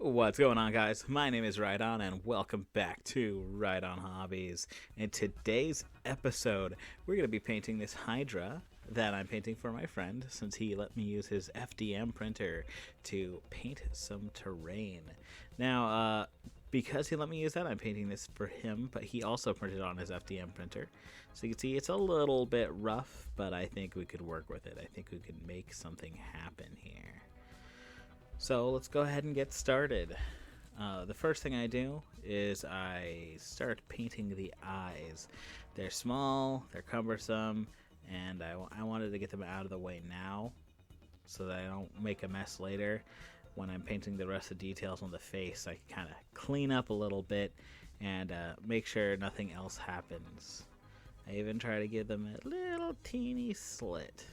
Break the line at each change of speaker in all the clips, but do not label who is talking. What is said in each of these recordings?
What's going on, guys? My name is Rhydon, and welcome back to Rhydon Hobbies. In today's episode, we're going to be painting this Hydra that I'm painting for my friend, since he let me use his FDM printer to paint some terrain. Now, because he let me use that, I'm painting this for him, but he also printed on his FDM printer. So you can see it's a little bit rough, but I think we could work with it. I think we could make something happen here. So let's go ahead and get started. The first thing I do is I start painting the eyes. They're small, they're cumbersome, and I wanted to get them out of the way now so that I don't make a mess later. When I'm painting the rest of the details on the face, I can kind of clean up a little bit and make sure nothing else happens. I even try to give them a little teeny slit.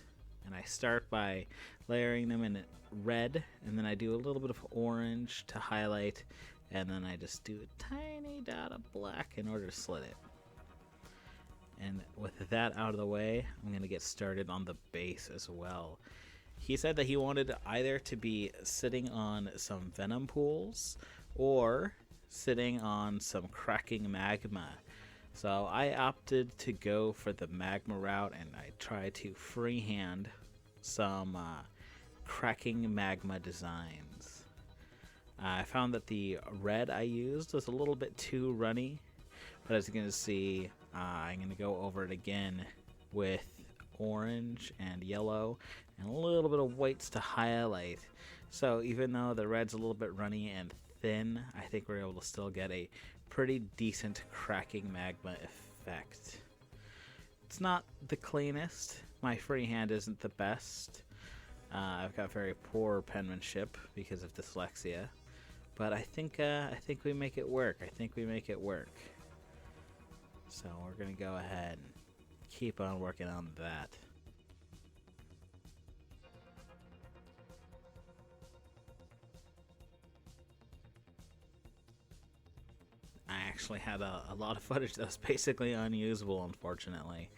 And I start by layering them in red, and then I do a little bit of orange to highlight, and then I just do a tiny dot of black in order to slit it. And with that out of the way, I'm going to get started on the base as well. He said that he wanted either to be sitting on some venom pools or sitting on some cracking magma. So I opted to go for the magma route, and I tried to freehand some cracking magma designs. I found that the red I used was a little bit too runny, but as you're going to see, I'm going to go over it again with orange and yellow and a little bit of whites to highlight. So even though the red's a little bit runny and thin, I think we're able to still get a pretty decent cracking magma effect. It's not the cleanest. My freehand isn't the best. I've got very poor penmanship because of dyslexia, but I think we make it work. I think we make it work. So we're gonna go ahead and keep on working on that. I actually had a lot of footage that was basically unusable, unfortunately.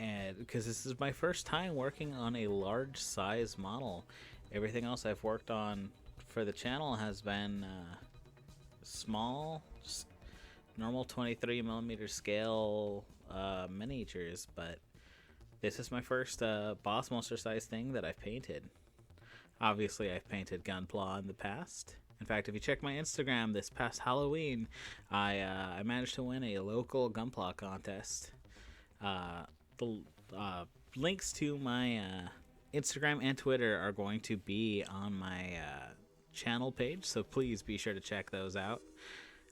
And because this is my first time working on a large size model. Everything else I've worked on for the channel has been small, just normal 23mm scale miniatures, but this is my first boss monster size thing that I've painted. Obviously, I've painted Gunpla in the past. In fact, if you check my Instagram this past Halloween, I managed to win a local Gunpla contest. The links to my Instagram and Twitter are going to be on my channel page, so please be sure to check those out.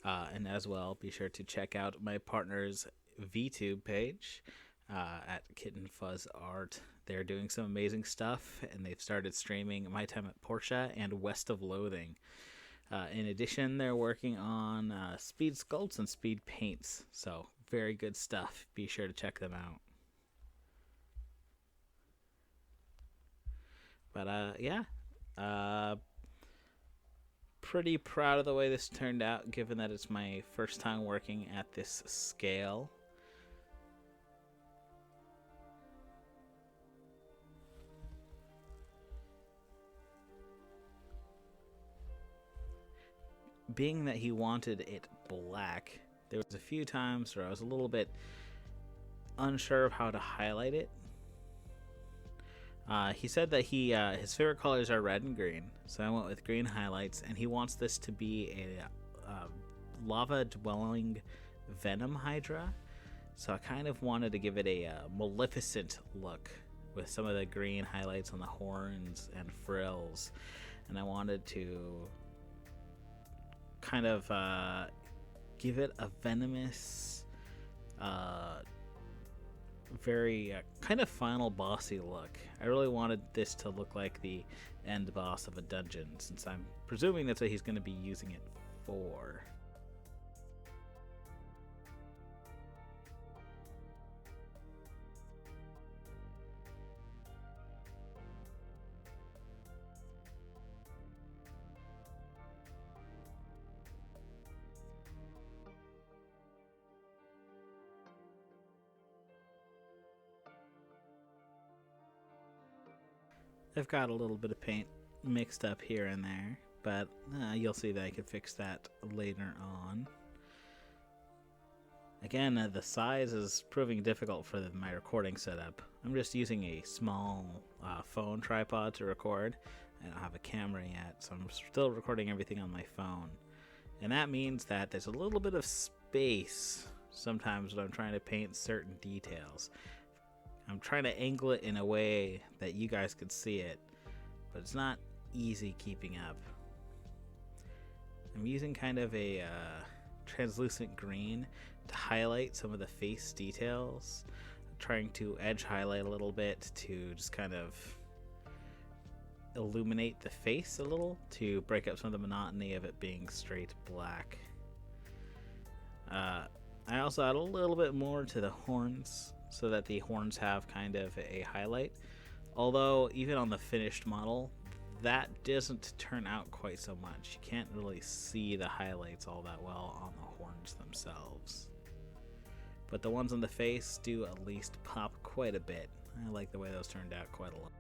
And as well, be sure to check out my partner's VTube page at KittenFuzzArt. They're doing some amazing stuff, and they've started streaming My Time at Portia and West of Loathing. In addition, they're working on speed sculpts and speed paints, so very good stuff. Be sure to check them out. But yeah, pretty proud of the way this turned out, given that it's my first time working at this scale. Being that he wanted it black, there was a few times where I was a little bit unsure of how to highlight it. He said that his favorite colors are red and green, so I went with green highlights, and he wants this to be a lava-dwelling venom Hydra, so I kind of wanted to give it a Maleficent look with some of the green highlights on the horns and frills, and I wanted to kind of give it a venomous, very kind of final bossy look. I really wanted this to look like the end boss of a dungeon, since I'm presuming that's what he's going to be using it for. I've got a little bit of paint mixed up here and there, but you'll see that I can fix that later on. Again, the size is proving difficult for my recording setup. I'm just using a small phone tripod to record. I don't have a camera yet, so I'm still recording everything on my phone. And that means that there's a little bit of space sometimes when I'm trying to paint certain details. I'm trying to angle it in a way that you guys could see it, but it's not easy keeping up. I'm using kind of a translucent green to highlight some of the face details. I'm trying to edge highlight a little bit to just kind of illuminate the face a little to break up some of the monotony of it being straight black. I also add a little bit more to the horns so that the horns have kind of a highlight, although even on the finished model that doesn't turn out quite so much. You can't really see the highlights all that well on the horns themselves, but the ones on the face do at least pop quite a bit. I like the way those turned out quite a lot.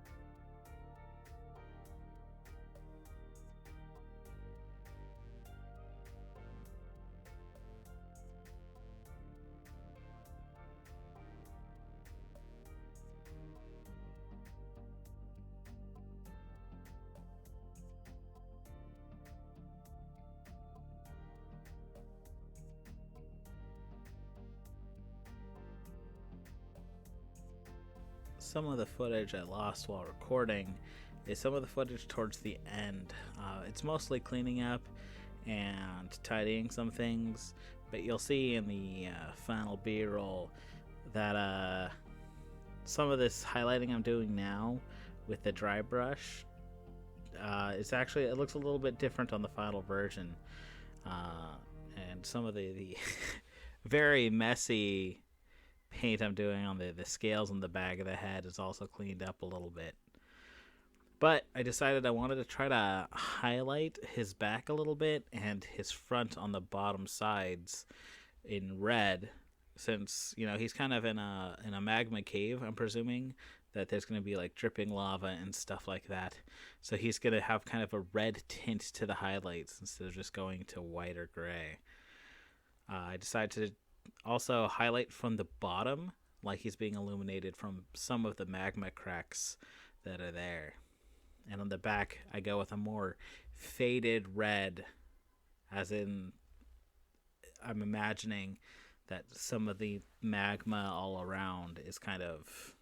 Some of the footage I lost while recording is some of the footage towards the end. It's mostly cleaning up and tidying some things, but you'll see in the final B-roll that some of this highlighting I'm doing now with the dry brush, it looks a little bit different on the final version, and some of the very messy paint I'm doing on the scales on the back of the head is also cleaned up a little bit. But I decided I wanted to try to highlight his back a little bit and his front on the bottom sides in red, since he's kind of in a magma cave. I'm presuming that there's going to be like dripping lava and stuff like that, so he's going to have kind of a red tint to the highlights instead of just going to white or gray. I decided to also highlight from the bottom, like he's being illuminated from some of the magma cracks that are there. And on the back, I go with a more faded red, as in I'm imagining that some of the magma all around is kind of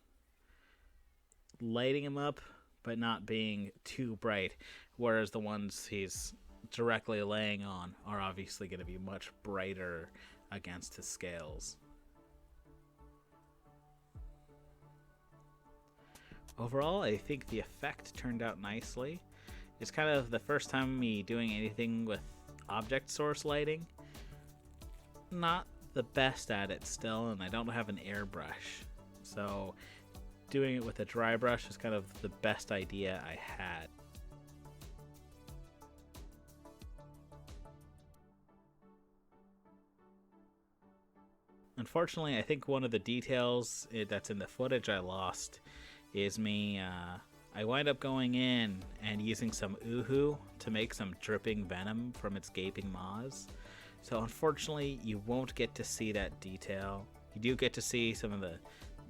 lighting him up, but not being too bright, whereas the ones he's directly laying on are obviously going to be much brighter against his scales. Overall, I think the effect turned out nicely. It's kind of the first time me doing anything with object source lighting. Not the best at it still, and I don't have an airbrush, so doing it with a dry brush is kind of the best idea I had. Unfortunately, I think one of the details that's in the footage I lost is me. I wind up going in and using some Uhu to make some dripping venom from its gaping maws. So unfortunately, you won't get to see that detail. You do get to see some of the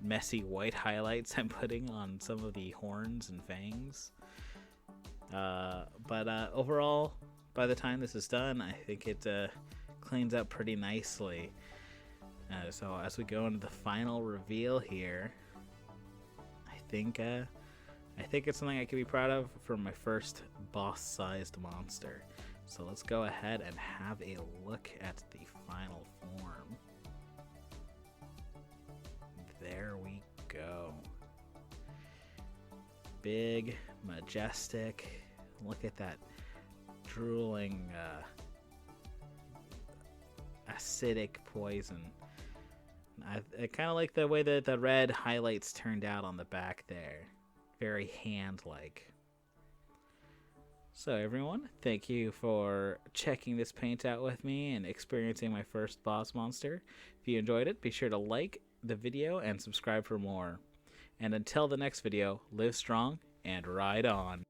messy white highlights I'm putting on some of the horns and fangs. But overall, by the time this is done, I think it cleans up pretty nicely. So as we go into the final reveal here, I think it's something I can be proud of for my first boss-sized monster. So let's go ahead and have a look at the final form. There we go. Big, majestic. Look at that drooling, acidic poison. I kind of like the way that the red highlights turned out on the back there. Very hand-like. So everyone, thank you for checking this paint out with me and experiencing my first boss monster. If you enjoyed it, be sure to like the video and subscribe for more. And until the next video, live strong and ride on.